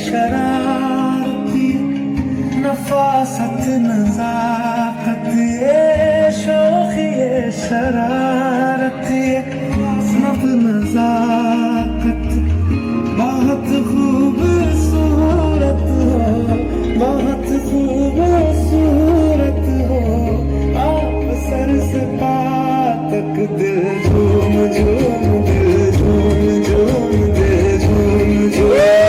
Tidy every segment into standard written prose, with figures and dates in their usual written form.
शरारती नफासत नजाकत ये शौक ये शरारत ये नफ नजाकत बहुत खूबसूरत हो बहुत खूबसूरत हो आप सर से पाँव तक दिल झूम झूम दिल झूम झूम दिल झूम झूम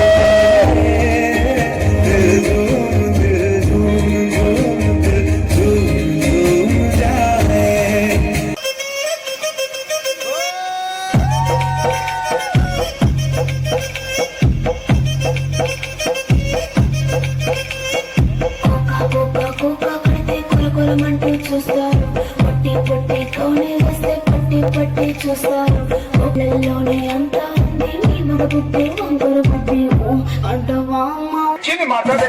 చూస్తారు పట్టి పట్టి కోనే వస్తే పట్టి పట్టి చూస్తారు ఒళ్ళలోనే అంతా ఉంది నీ మగ బుద్ధి వంకర బుద్ధి అంటవా మాట్లాడే